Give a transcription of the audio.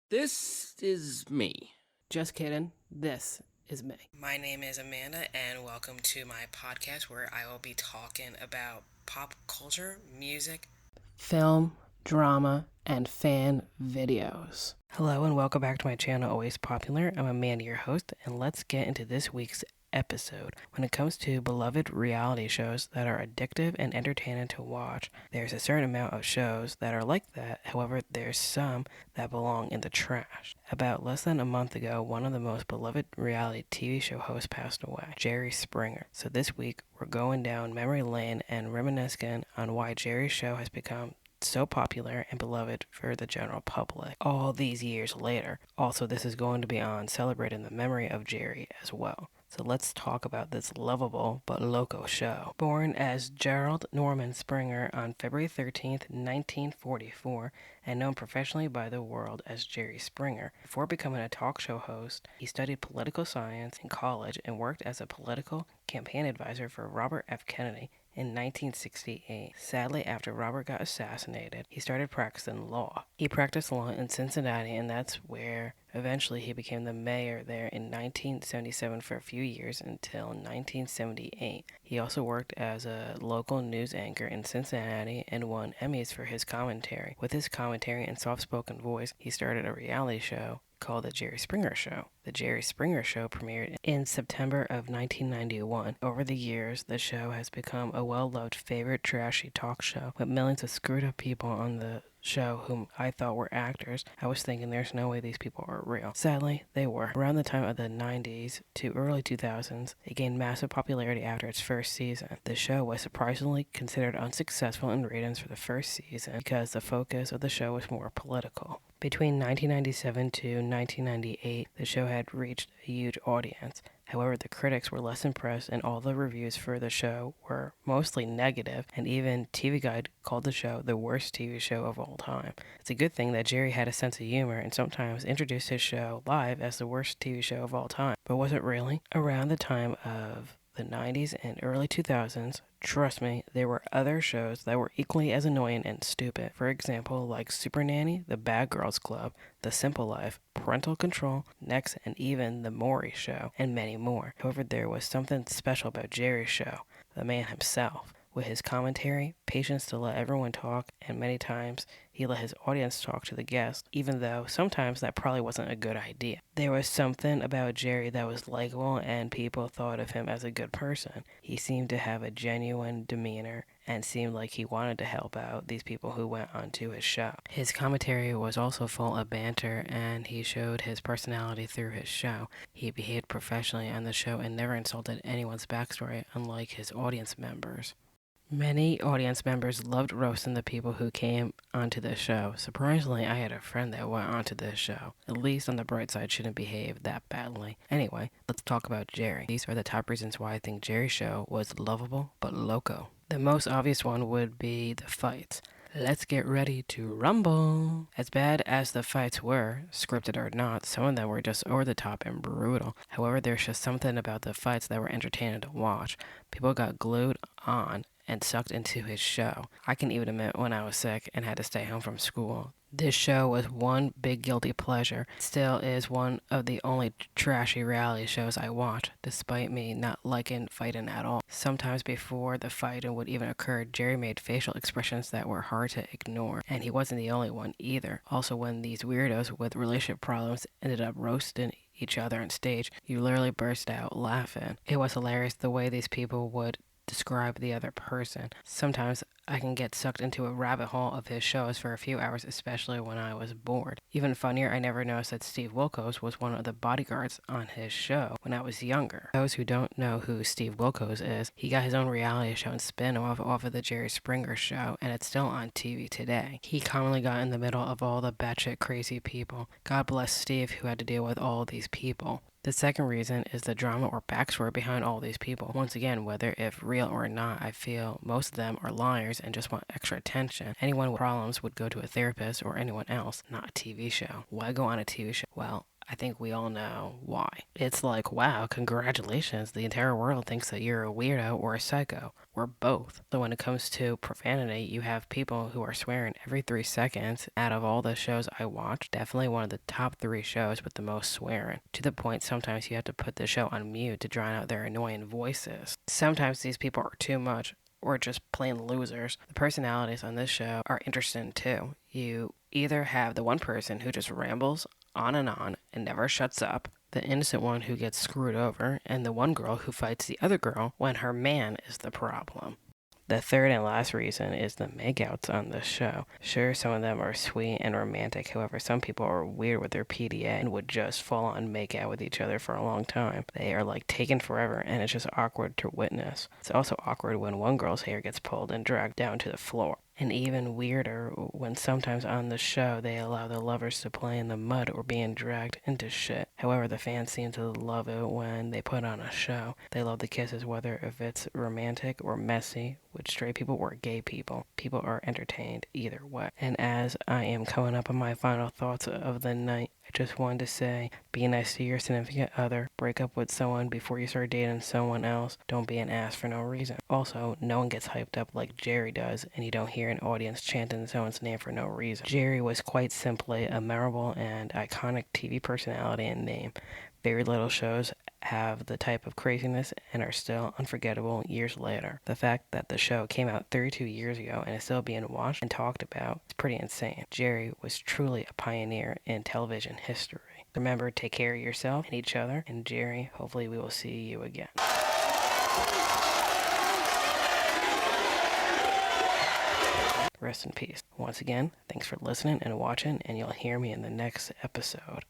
This is me. Just kidding. This is me. My name is Amanda, and welcome to my podcast where I will be talking about pop culture, music, Film, drama, and fan videos. Hello, and welcome back to my channel, Always Popular. I'm Amanda, your host, and let's get into this week's episode. When it comes to beloved reality shows that are addictive and entertaining to watch, there's a certain amount of shows that are like that. However, there's some that belong in the trash. About less than a month ago, one of the most beloved reality TV show hosts passed away, Jerry Springer. So this week, we're going down memory lane and reminiscing on why Jerry's show has become so popular and beloved for the general public all these years later. Also, this is going to be on celebrating the memory of Jerry as well. So let's talk about this lovable but loco show. Born as Gerald Norman Springer on February 13th, 1944, and known professionally by the world as Jerry Springer, before becoming a talk show host, he studied political science in college and worked as a political campaign advisor for Robert F. Kennedy in 1968. Sadly, after Robert got assassinated, he started practicing law. He practiced law in Cincinnati, and that's where eventually he became the mayor there in 1977 for a few years until 1978. He also worked as a local news anchor in Cincinnati and won Emmys for his commentary. With his commentary and soft-spoken voice, he started a reality show called The Jerry Springer Show. The Jerry Springer Show premiered in September of 1991. Over the years, the show has become a well-loved favorite trashy talk show with millions of screwed-up people on the show whom I thought were actors. I was thinking there's no way these people are real. Sadly, they were. Around the time of the 90s to early 2000s, it gained massive popularity after its first season. The show was surprisingly considered unsuccessful in ratings for the first season because the focus of the show was more political. Between 1997 to 1998, the show had reached a huge audience. However, the critics were less impressed and all the reviews for the show were mostly negative, and even TV Guide called the show the worst TV show of all time. It's a good thing that Jerry had a sense of humor and sometimes introduced his show live as the worst TV show of all time. But was it really? Around the time of the 90s and early 2000s, trust me, there were other shows that were equally as annoying and stupid. For example, like Super Nanny, The Bad Girls Club, The Simple Life, Parental Control, Next, and even The Maury Show, and many more. However, there was something special about Jerry's show, the man himself. With his commentary, patience to let everyone talk, and many times he let his audience talk to the guests, even though sometimes that probably wasn't a good idea. There was something about Jerry that was likable, and people thought of him as a good person. He seemed to have a genuine demeanor and seemed like he wanted to help out these people who went onto his show. His commentary was also full of banter, and he showed his personality through his show. He behaved professionally on the show and never insulted anyone's backstory, unlike his audience members. Many audience members loved roasting the people who came onto the show. Surprisingly, I had a friend that went onto this show. At least on the bright side, shouldn't behave that badly. Anyway, let's talk about Jerry. These are the top reasons why I think Jerry's show was lovable but loco. The most obvious one would be the fights. Let's get ready to rumble. As bad as the fights were, scripted or not, some of them were just over the top and brutal. However, there's just something about the fights that were entertaining to watch. People got glued on and sucked into his show. I can even admit when I was sick and had to stay home from school, this show was one big guilty pleasure. It still is one of the only trashy reality shows I watch, despite me not liking fighting at all. Sometimes before the fighting would even occur, Jerry made facial expressions that were hard to ignore, and he wasn't the only one either. Also, when these weirdos with relationship problems ended up roasting each other on stage, you literally burst out laughing. It was hilarious the way these people would describe the other person. Sometimes I can get sucked into a rabbit hole of his shows for a few hours, especially when I was bored. Even funnier, I never noticed that Steve Wilkos was one of the bodyguards on his show when I was younger. Those who don't know who Steve Wilkos is, he got his own reality show and spin-off off of the Jerry Springer Show, and it's still on TV today. He commonly got in the middle of all the batshit crazy people. God bless Steve, who had to deal with all these people. The second reason is the drama or backstory behind all these people. Once again, whether if real or not, I feel most of them are liars and just want extra attention. Anyone with problems would go to a therapist or anyone else, not a TV show. Why go on a TV show? Well, I think we all know why. It's like, wow, congratulations. The entire world thinks that you're a weirdo or a psycho, or both. So when it comes to profanity, you have people who are swearing every 3 seconds. Out of all the shows I watch, definitely one of the top 3 shows with the most swearing. To the point sometimes you have to put the show on mute to drown out their annoying voices. Sometimes these people are too much, or just plain losers. The personalities on this show are interesting too. You either have the one person who just rambles on and never shuts up, the innocent one who gets screwed over, and the one girl who fights the other girl when her man is the problem. The third and last reason is the makeouts on this show. Sure, some of them are sweet and romantic, however, some people are weird with their PDA and would just full on make out with each other for a long time. They are like taking forever, and it's just awkward to witness. It's also awkward when one girl's hair gets pulled and dragged down to the floor. And even weirder when sometimes on the show they allow the lovers to play in the mud or being dragged into shit. However, the fans seem to love it when they put on a show. They love the kisses, whether if it's romantic or messy, with straight people or gay people. People are entertained either way. And as I am coming up on my final thoughts of the night, I just wanted to say, be nice to your significant other. Break up with someone before you start dating someone else. Don't be an ass for no reason. Also, no one gets hyped up like Jerry does, and you don't hear an audience chanting someone's name for no reason. Jerry was quite simply a memorable and iconic TV personality and name. Very little shows have the type of craziness and are still unforgettable years later. The fact that the show came out 32 years ago and is still being watched and talked about is pretty insane. Jerry was truly a pioneer in television history. Remember, take care of yourself and each other, and Jerry, hopefully we will see you again. Rest in peace. Once again, thanks for listening and watching, and you'll hear me in the next episode.